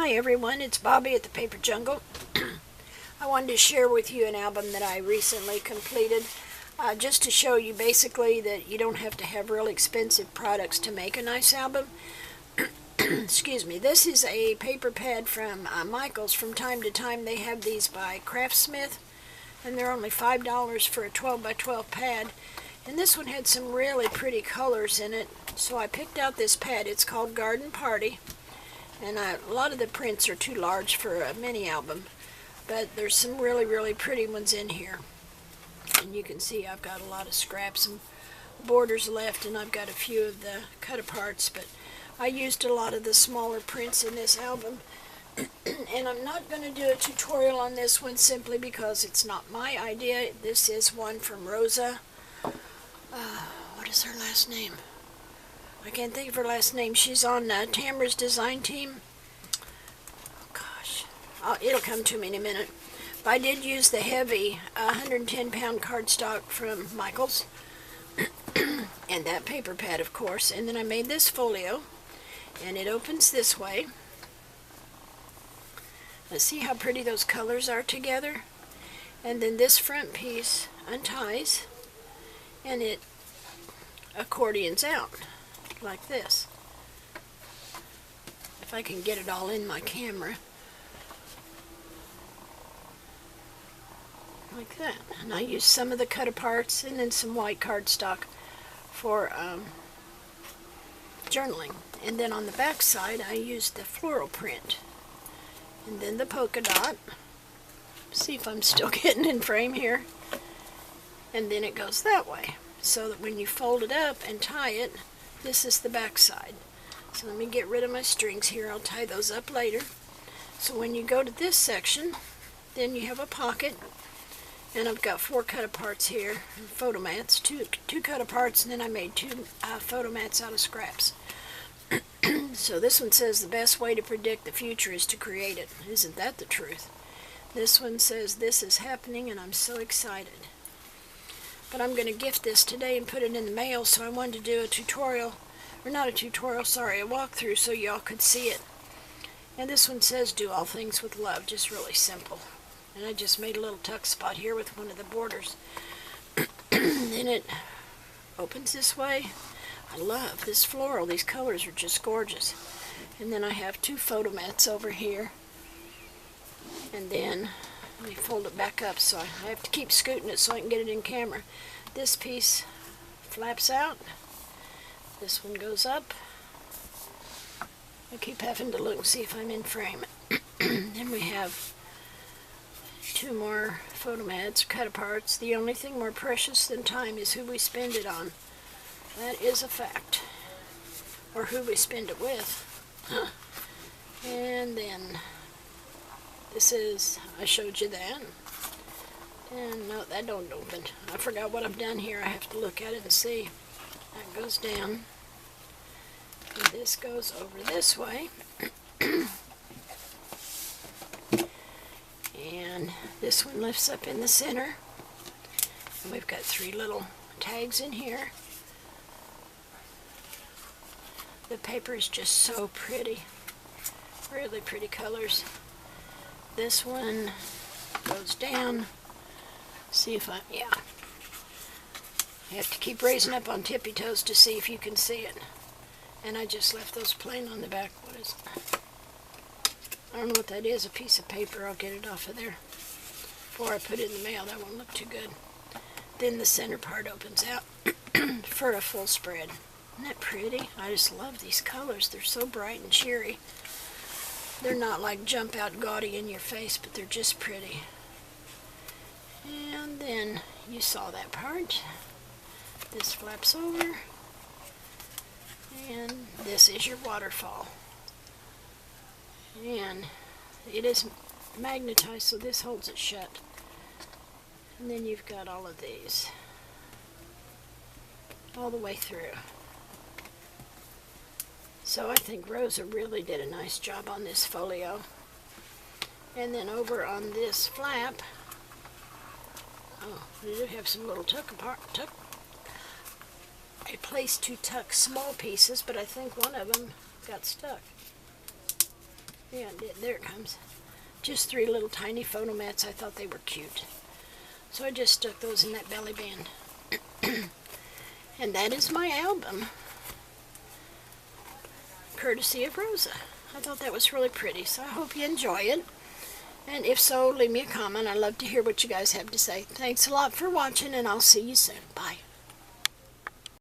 Hi everyone, it's Bobby at the Paper Jungle. I wanted to share with you an album that I recently completed, just to show you basically that you don't have to have real expensive products to make a nice album. Excuse me. This is a paper pad from Michaels. From time to time they have these by Craftsmith, and they're only $5 for a 12 by 12 pad. And this one had some really pretty colors in it, so I picked out this pad. It's called Garden Party. And a lot of the prints are too large for a mini album, but there's some really pretty ones in here. And you can see I've got a lot of scraps and borders left, and I've got a few of the cut aparts, but I used a lot of the smaller prints in this album. And I'm not going to do a tutorial on this one simply because it's not my idea. This is one from Rosa. What is her last name? I can't think of her last name. She's on Tamara's design team. Oh, gosh. It'll come to me in a minute. But I did use the heavy 110-pound cardstock from Michaels. And that paper pad, of course. And then I made this folio. And it opens this way. Let's see how pretty those colors are together. And then this front piece unties. And it accordions out. Like this. If I can get it all in my camera. Like that. And I used some of the cut aparts and then some white cardstock for journaling. And then on the back side I used the floral print. And then the polka dot. See if I'm still getting in frame here. And then it goes that way. So that when you fold it up and tie it, this is the back side. So let me get rid of my strings here. I'll tie those up later. So when you go to this section, then you have a pocket. And I've got 4 cut aparts here, photo mats, two cut aparts, and then I made 2 photo mats out of scraps. So this one says the best way to predict the future is to create it. Isn't that the truth? This one says this is happening and I'm so excited. But I'm going to gift this today and put it in the mail, so I wanted to do a tutorial, or not a tutorial, sorry, a walkthrough so y'all could see it. And this one says do all things with love, just really simple. And I just made a little tuck spot here with one of the borders. Then it opens this way. I love this floral, these colors are just gorgeous. And then I have 2 photo mats over here. And then let me fold it back up, so I have to keep scooting it so I can get it in camera. This piece flaps out. This one goes up. I keep having to look and see if I'm in frame. Then we have 2 more photo mats, cut aparts. The only thing more precious than time is who we spend it on. That is a fact. Or who we spend it with. And then this is, I showed you that. And no, that don't open. I forgot what I've done here. I have to look at it and see. That goes down. And this goes over this way. And this one lifts up in the center. And we've got 3 little tags in here. The paper is just so pretty. Really pretty colors. This one goes down. See if I have to keep raising up on tippy toes to see if you can see it. And I just left those plain on the back. What is it? I don't know what that is, a piece of paper. I'll get it off of there before I put it in the mail. That won't look too good. Then the center part opens out for a full spread. Isn't that pretty? I just love these colors. They're so bright and cheery. They're not like jump out gaudy in your face, but they're just pretty. And then you saw that part. This flaps over. And this is your waterfall. And it is magnetized, so this holds it shut. And then you've got all of these all the way through. So I think Rosa really did a nice job on this folio. And then over on this flap, we do have some little a place to tuck small pieces, but I think one of them got stuck. Yeah, there it comes. Just 3 little tiny photo mats. I thought they were cute. So I just stuck those in that belly band. And that is my album, courtesy of Rosa. I thought that was really pretty, so I hope you enjoy it. And if so, leave me a comment. I'd love to hear what you guys have to say. Thanks a lot for watching, and I'll see you soon. Bye.